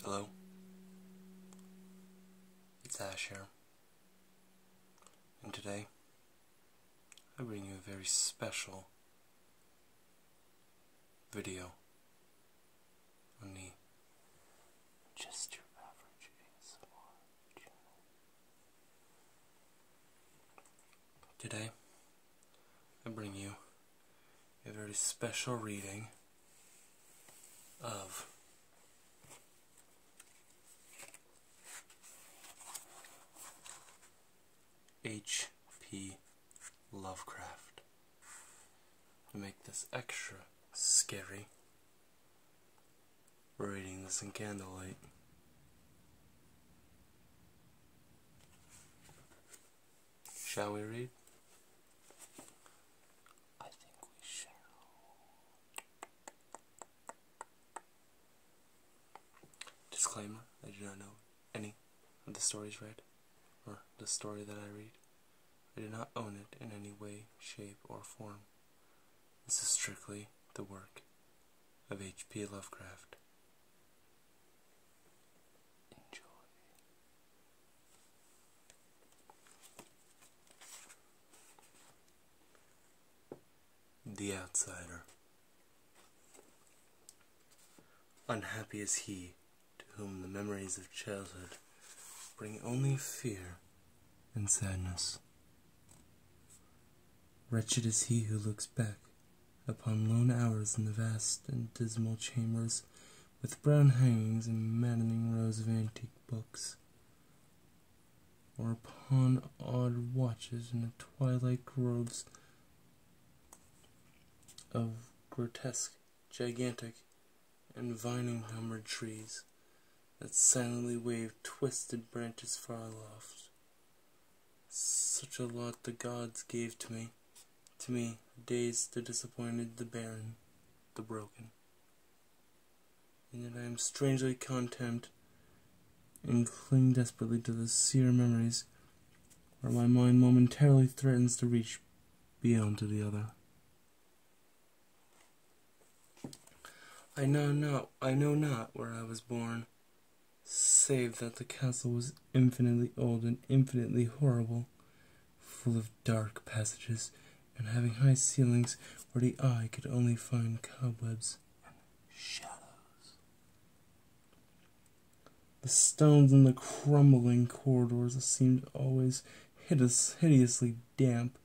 Hello, it's Ash here, and today I bring you a very special video on the Just Your Average ASMR channel. Today I bring you a very special reading of H.P. Lovecraft. To make this extra scary, we're reading this in candlelight. Shall we read? I think we shall. Disclaimer, I do not know any of the stories read, or the story that I read. I do not own it in any way, shape, or form. This is strictly the work of H.P. Lovecraft. Enjoy. The Outsider. Unhappy is he to whom the memories of childhood bring only fear and sadness. Wretched is he who looks back upon lone hours in the vast and dismal chambers with brown hangings and maddening rows of antique books, or upon odd watches in the twilight groves of grotesque, gigantic, and vine-encumbered trees that silently wave twisted branches far aloft. Such a lot the gods gave to me, dazed, the disappointed, the barren, the broken. And yet I am strangely content and cling desperately to the sear memories where my mind momentarily threatens to reach beyond to the other. I know not where I was born, save that the castle was infinitely old and infinitely horrible, full of dark passages, and having high ceilings where the eye could only find cobwebs and shadows. The stones in the crumbling corridors seemed always hideously damp,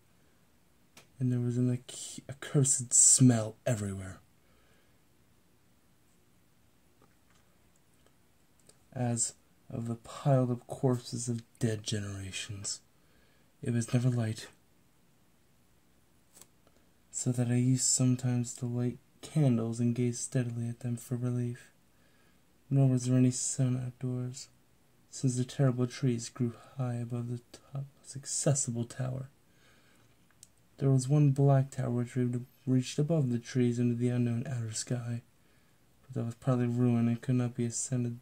and there was an accursed smell everywhere, as of the piled up corpses of dead generations. It was never light, so that I used sometimes to light candles and gaze steadily at them for relief. Nor was there any sun outdoors, since the terrible trees grew high above the topmost accessible tower. There was one black tower which reached above the trees into the unknown outer sky, but that was partly ruined and could not be ascended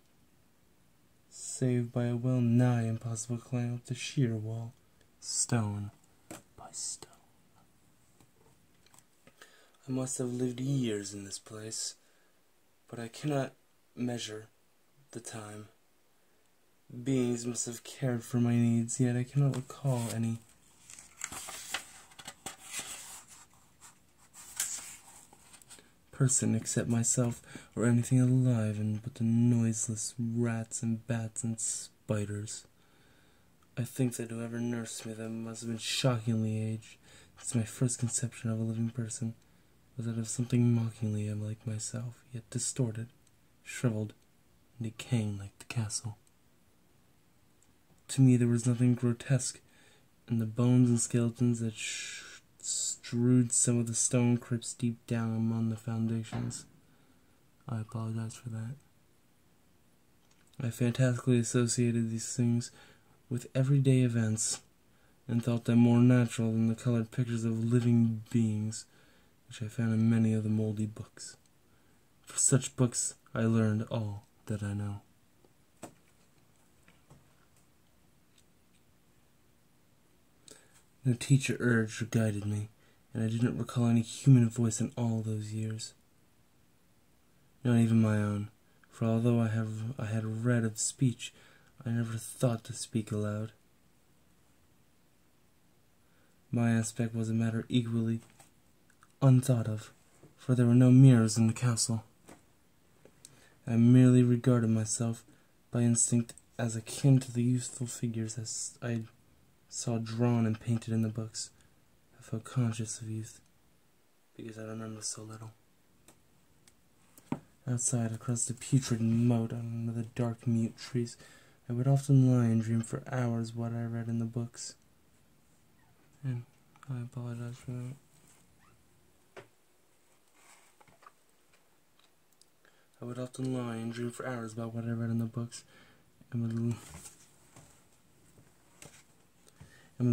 save by a well-nigh impossible climb up the sheer wall, stone by stone. I must have lived years in this place, but I cannot measure the time. Beings must have cared for my needs, yet I cannot recall any person except myself or anything alive and but the noiseless rats and bats and spiders. I think that whoever nursed me then must have been shockingly aged, since my first conception of a living person was that of something mockingly like myself, yet distorted, shriveled, and decaying like the castle. To me there was nothing grotesque in the bones and skeletons that strewed some of the stone crypts deep down among the foundations. I apologize for that. I fantastically associated these things with everyday events, and thought them more natural than the colored pictures of living beings which I found in many of the moldy books. For such books I learned all that I know. No teacher urged or guided me, and I did not recall any human voice in all those years. Not even my own, for although I had read of speech, I never thought to speak aloud. My aspect was a matter equally unthought of, for there were no mirrors in the castle. I merely regarded myself by instinct as akin to the youthful figures as I saw drawn and painted in the books. I felt conscious of youth, because I remember so little. Outside, across the putrid moat under the dark mute trees, I would often lie and dream for hours what I read in the books. And I apologize for that. I would often lie and dream for hours about what I read in the books, and would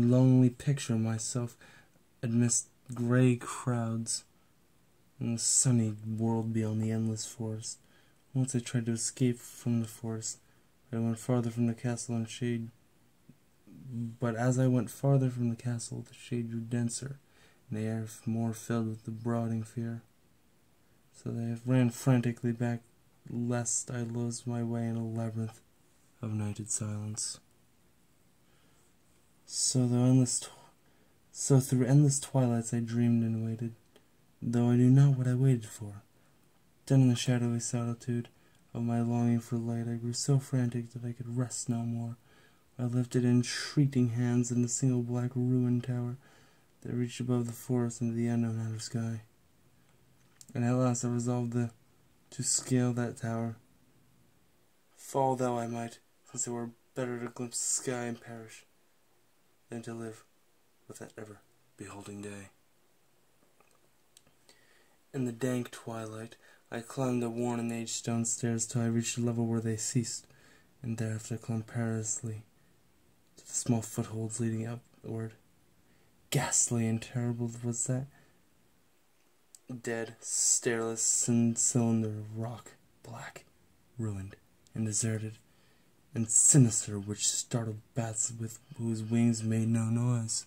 longingly picture myself amidst grey crowds in the sunny world beyond the endless forest. Once I tried to escape from the forest, I went farther from the castle and shade. But as I went farther from the castle, the shade grew denser, and the air more filled with the brooding fear. So I ran frantically back, lest I lose my way in a labyrinth of nighted silence. So through endless twilights I dreamed and waited, though I knew not what I waited for. Then in the shadowy solitude of my longing for light, I grew so frantic that I could rest no more. I lifted entreating hands in the single black ruined tower that reached above the forest into the unknown outer sky. And at last I resolved to scale that tower, fall though I might, since it were better to glimpse the sky and perish than to live with that ever-beholding day. In the dank twilight, I climbed the worn and aged stone stairs till I reached a level where they ceased, and thereafter climbed perilously to the small footholds leading upward. Ghastly and terrible was that dead, stairless cylinder of rock, black, ruined, and deserted, and sinister, which startled bats with whose wings made no noise.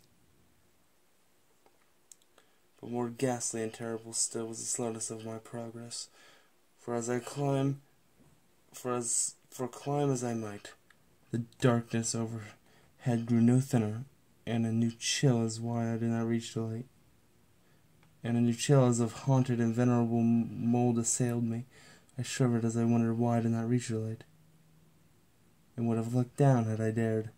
But more ghastly and terrible still was the slowness of my progress, for climb as I might, the darkness overhead grew no thinner, and a new chill as why I did not reach the light. And a new chill as of haunted and venerable mold assailed me. I shivered as I wondered why I did not reach the light, and would have looked down had I dared.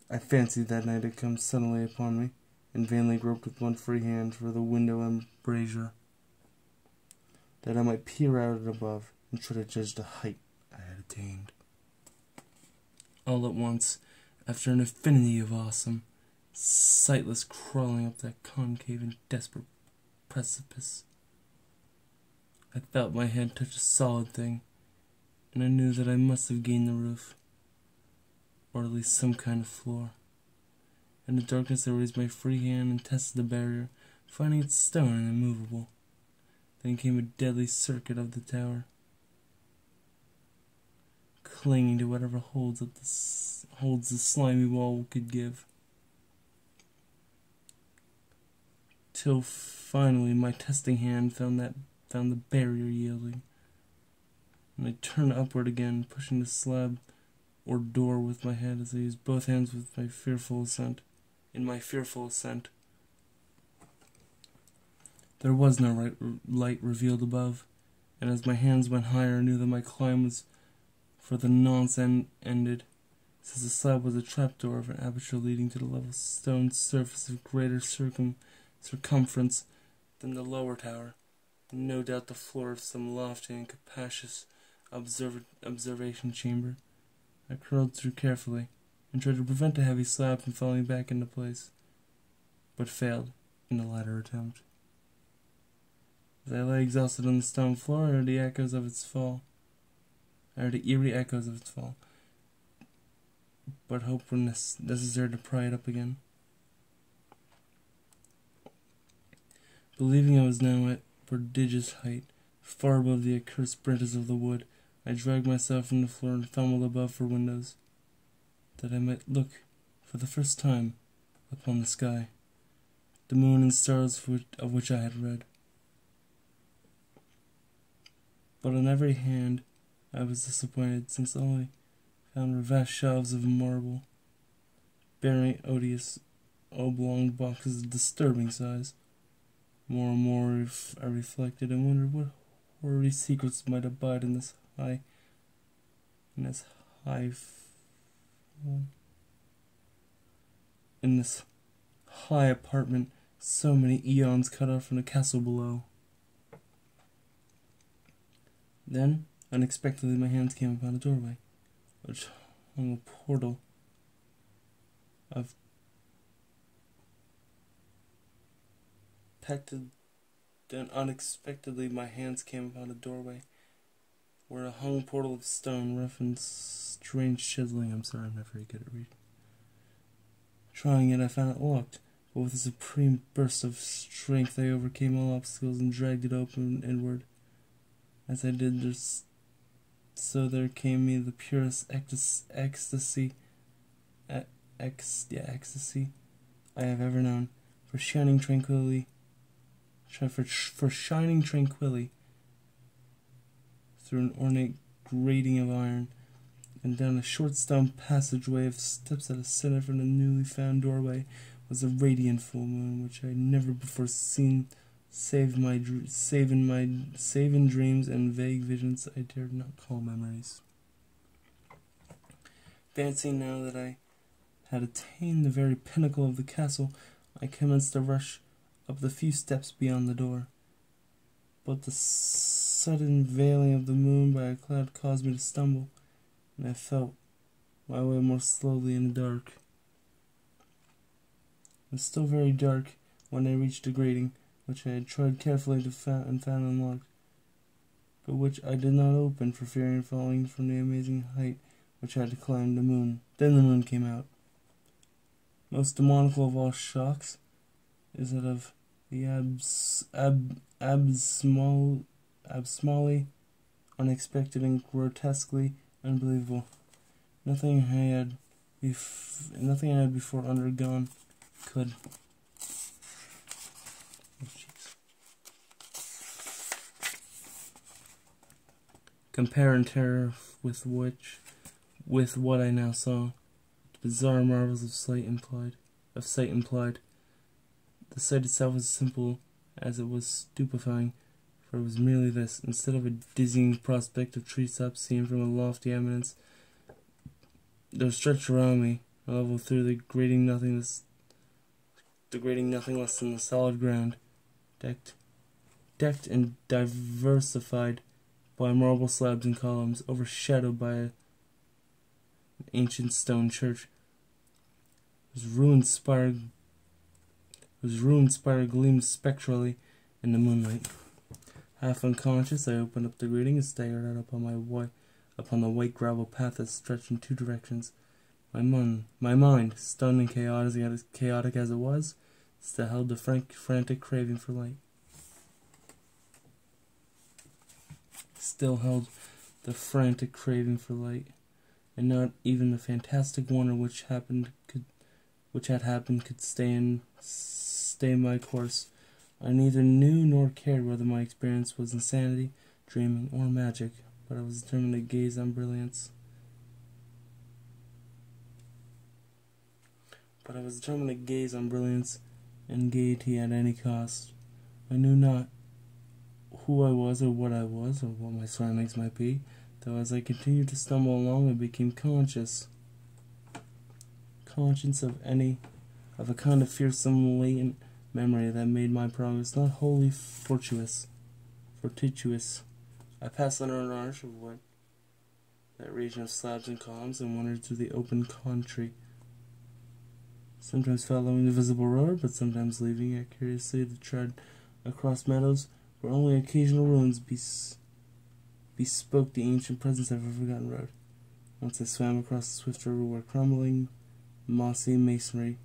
I fancied that night had come suddenly upon me, and vainly groped with one free hand for the window embrasure, that I might peer out at above and try to judge the height I had attained. All at once, after an infinity of awesome, sightless crawling up that concave and desperate precipice, I felt my head touch a solid thing, and I knew that I must have gained the roof, or at least some kind of floor. In the darkness I raised my free hand and tested the barrier, finding it stone and immovable. Then came a deadly circuit of the tower, clinging to whatever holds the slimy wall could give, till finally my testing hand found the barrier yielding, and I turned upward again, pushing the slab or door with my head as I used both hands in my fearful ascent. There was no light revealed above, and as my hands went higher, I knew that my climb was for the nonce ended, since the slab was a trapdoor of an aperture leading to the level stone surface of greater circumference than the lower tower, and no doubt the floor of some lofty and capacious observation chamber. I crawled through carefully, and tried to prevent the heavy slab from falling back into place, but failed in the latter attempt. As I lay exhausted on the stone floor, I heard the eerie echoes of its fall, but hope were necessary to pry it up again. Believing I was now at prodigious height, far above the accursed branches of the wood, I dragged myself from the floor and fumbled above for windows, that I might look for the first time upon the sky, the moon and stars of which I had read. But on every hand I was disappointed, since all I found were vast shelves of marble, bearing odious oblong boxes of disturbing size. More and more I reflected and wondered what hoary secrets might abide in this high apartment, so many eons cut off from the castle below. Then, unexpectedly, my hands came upon a doorway, which hung a portal of Then unexpectedly my hands came upon a doorway where a hung portal of stone, rough and strange chiseling. I'm sorry, I'm not very good at reading. Trying it, I found it locked, but with a supreme burst of strength I overcame all obstacles and dragged it open inward. As I did this, so there came me the purest ecstasy I have ever known, for shining tranquilly through an ornate grating of iron, and down a short stone passageway of steps that ascended from the newly found doorway was a radiant full moon, which I had never before seen, save in dreams and vague visions I dared not call memories. Fancying now that I had attained the very pinnacle of the castle, I commenced to rush up the few steps beyond the door. But the sudden veiling of the moon by a cloud caused me to stumble, and I felt my way more slowly in the dark. It was still very dark when I reached the grating, which I had tried carefully to found unlocked, but which I did not open for fear of falling from the amazing height which I had to climb the moon. Then the moon came out. Most demoniacal of all shocks is that of the abysmally unexpected and grotesquely unbelievable. Nothing I had before undergone could. Compare in terror with what I now saw. The bizarre marvels of sight implied. The sight itself was simple as it was stupefying, for it was merely this: instead of a dizzying prospect of treetops seen from a lofty eminence, there stretched around me, a level through the grating nothing less than the solid ground, decked and diversified by marble slabs and columns, overshadowed by an ancient stone church, whose ruined spire gleamed spectrally in the moonlight. Half unconscious, I opened up the grating and staggered out upon the white gravel path that stretched in two directions. My mind, stunned and chaotic as it was, still held the frantic craving for light. And not even the fantastic wonder which had happened could stay my course. I neither knew nor cared whether my experience was insanity, dreaming, or magic, but I was determined to gaze on brilliance. And gaiety at any cost. I knew not who I was, or what my surroundings might be, though as I continued to stumble along I became conscious of a kind of fearsome latent memory that made my progress not wholly fortuitous. I passed under an arch of that region of slabs and columns, and wandered through the open country, sometimes following the visible road, but sometimes leaving it curiously to tread across meadows where only occasional ruins bespoke the ancient presence of a forgotten road. Once I swam across a swift river where crumbling, mossy masonry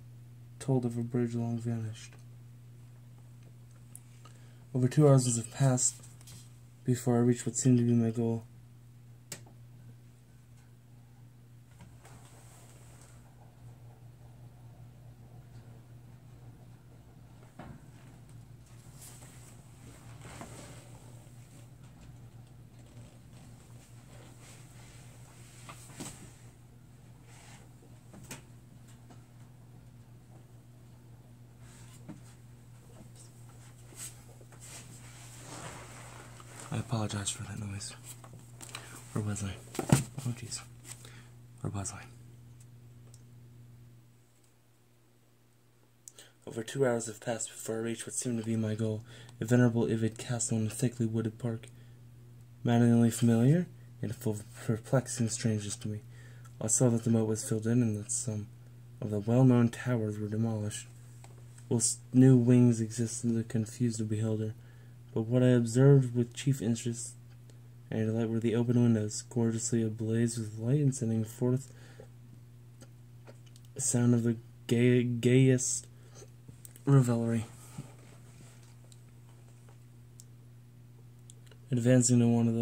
told of a bridge long vanished. Over 2 hours must have passed before I reached what seemed to be my goal. apologize for that noise. Where was I? Oh jeez. Where was I? Over 2 hours have passed before I reached what seemed to be my goal, a venerable Ivid castle in a thickly wooded park. Maddeningly familiar, yet full of perplexing strangeness to me. I saw that the moat was filled in and that some of the well-known towers were demolished, whilst new wings existed to confuse the beholder. But what I observed with chief interest and delight were the open windows, gorgeously ablaze with light and sending forth the sound of the gayest revelry. Advancing to one of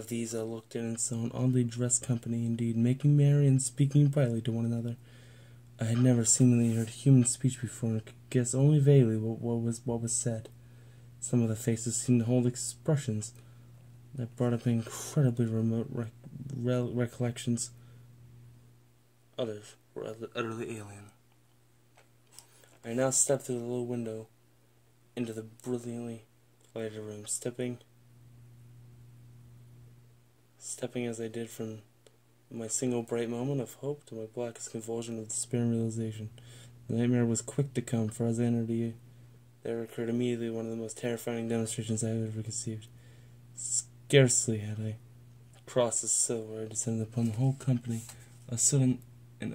these, I looked in and saw an oddly dressed company indeed, making merry and speaking brightly to one another. I had never seemingly heard human speech before, and could guess only vaguely what was said. Some of the faces seemed to hold expressions that brought up incredibly remote recollections. Others were utterly alien. I now stepped through the little window into the brilliantly lighted room, stepping as I did from my single bright moment of hope to my blackest convulsion of despair and realization. The nightmare was quick to come, for as I entered there occurred immediately one of the most terrifying demonstrations I have ever conceived. Scarcely had I crossed the sill where I descended upon the whole company, a sudden and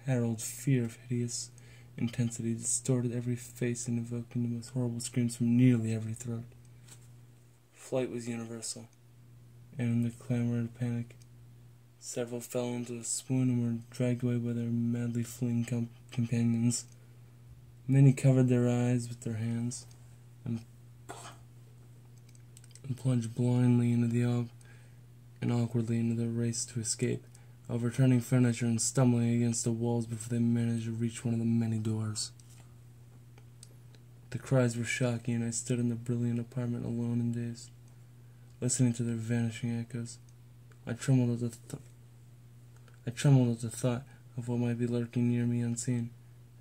unheralded fear of hideous intensity distorted every face and evoking the most horrible screams from nearly every throat. Flight was universal, and in the clamor and panic, several fell into a swoon and were dragged away by their madly fleeing companions. Many covered their eyes with their hands and plunged blindly and awkwardly into the race to escape, overturning furniture and stumbling against the walls before they managed to reach one of the many doors. The cries were shocking, and I stood in the brilliant apartment alone and dazed, listening to their vanishing echoes. I trembled at the thought of what might be lurking near me unseen.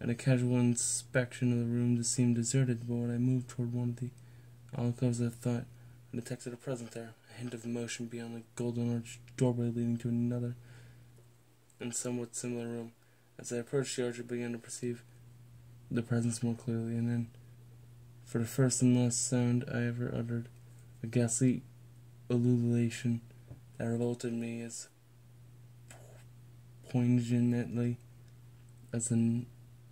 At a casual inspection of the room seemed deserted, but when I moved toward one of the alcoves, I thought I detected a presence there, a hint of motion beyond the golden arched doorway leading to another and somewhat similar room. As I approached the arch, I began to perceive the presence more clearly, and then, for the first and last sound I ever uttered, a ghastly ululation that revolted me as poignantly as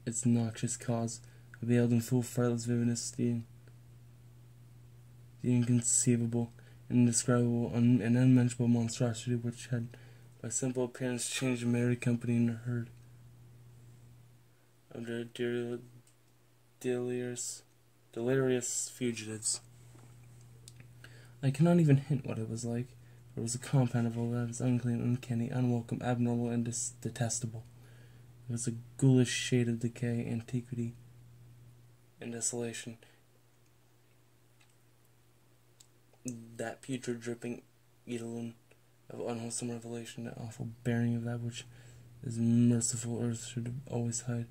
its noxious cause. I beheld in full frightless vividness the inconceivable, indescribable, and unmentionable monstrosity which had by simple appearance changed a merry company into a herd of their delirious fugitives. I cannot even hint what it was like, for it was a compound of all that is unclean, uncanny, unwelcome, abnormal, and detestable. It was a ghoulish shade of decay, antiquity, and desolation. That putrid dripping eidolon of unwholesome revelation, that awful bearing of that which this merciful earth should always hide.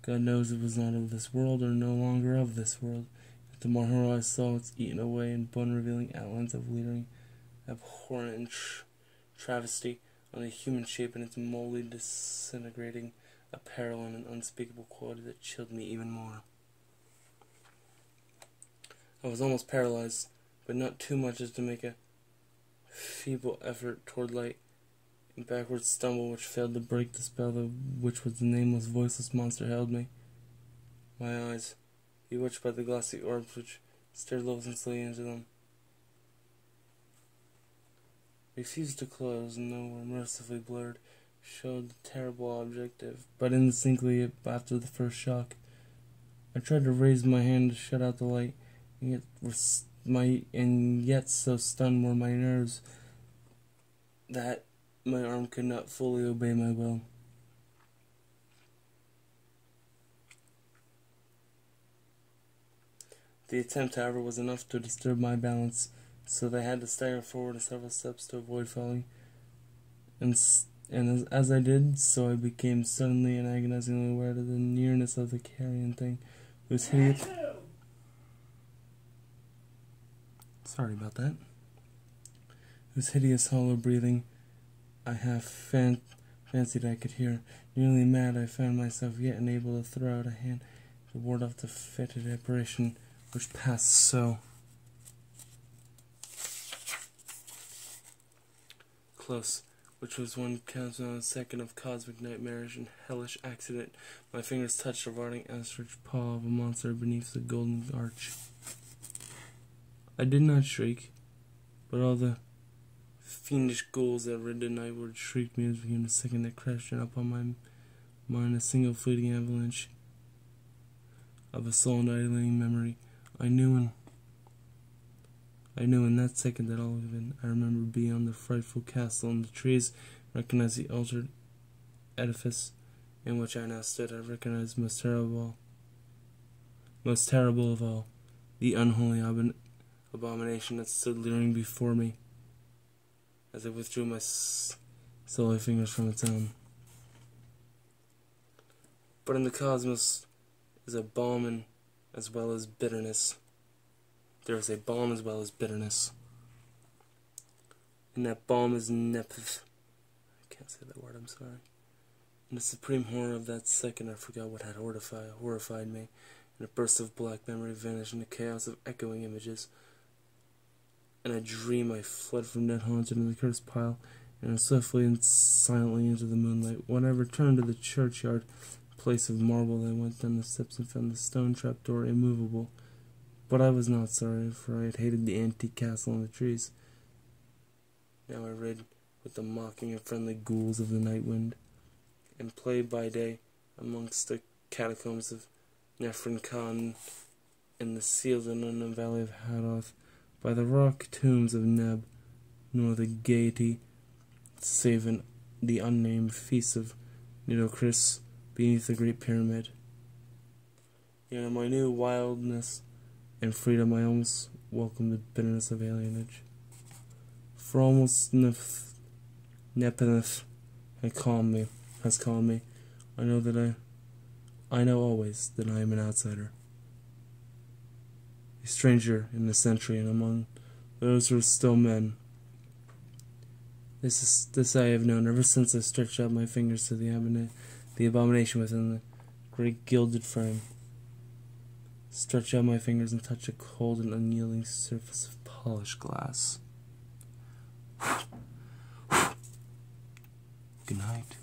God knows it was not of this world, or no longer of this world. Yet the more horror I saw, its eaten away and bone-revealing outlines of leering, abhorrent and travesty on the human shape and its moldy, disintegrating apparel and an unspeakable quality that chilled me even more. I was almost paralyzed, but not too much as to make a feeble effort toward light, and backward stumble which failed to break the spell of which was the nameless, voiceless monster held me. My eyes, bewitched by the glassy orbs which stared loathsomely into them, refused to close, and though were mercifully blurred, showed the terrible objective, but indistinctly after the first shock. I tried to raise my hand to shut out the light, and yet so stunned were my nerves that my arm could not fully obey my will. The attempt, however, was enough to disturb my balance, so that I had to stagger forward several steps to avoid falling. And as I did so, I became suddenly and agonizingly aware of the nearness of the carrion thing, whose Sorry about that. Whose hideous hollow breathing I half fancied I could hear. Nearly mad, I found myself yet unable to throw out a hand to ward off the fetid apparition which passed so close, which was one second of cosmic nightmarish and hellish accident. My fingers touched the rotting outstretched paw of a monster beneath the golden arch. I did not shriek, but all the fiendish ghouls that rid the nightward shrieked me as became the second that crashed down upon my mind, a single fleeting avalanche of a sullen idling memory. I knew in that second that all of it I remembered beyond the frightful castle and the trees, recognized the altered edifice in which I now stood. I recognized most terrible of all, the unholy abomination that stood leering before me as I withdrew my sully fingers from its own. But in the cosmos is a balm as well as bitterness. There is a balm as well as bitterness. And that balm is nepith. I can't say that word, I'm sorry. In the supreme horror of that second, I forgot what had horrified me. In a burst of black memory vanished in a chaos of echoing images. In a dream, I fled from that haunted and the cursed pile, and swiftly and silently into the moonlight. When I returned to the churchyard place of marble, I went down the steps and found the stone trapdoor immovable. But I was not sorry, for I had hated the antique castle and the trees. Now I read with the mocking and friendly ghouls of the night wind, and played by day amongst the catacombs of Nefrin Khan in the sealed and unknown valley of Hadoth, by the rock tombs of Neb, nor the gaiety save in the unnamed feasts of Nitocris beneath the Great Pyramid. Yet in my new wildness and freedom I almost welcomed the bitterness of alienage. For almost Nepenthe has calmed me. I know always that I am an outsider, a stranger in the century, and among those who are still men. This I have known ever since I stretched out my fingers to the abomination within the great gilded frame. Stretch out my fingers and touch a cold and unyielding surface of polished glass. Good night.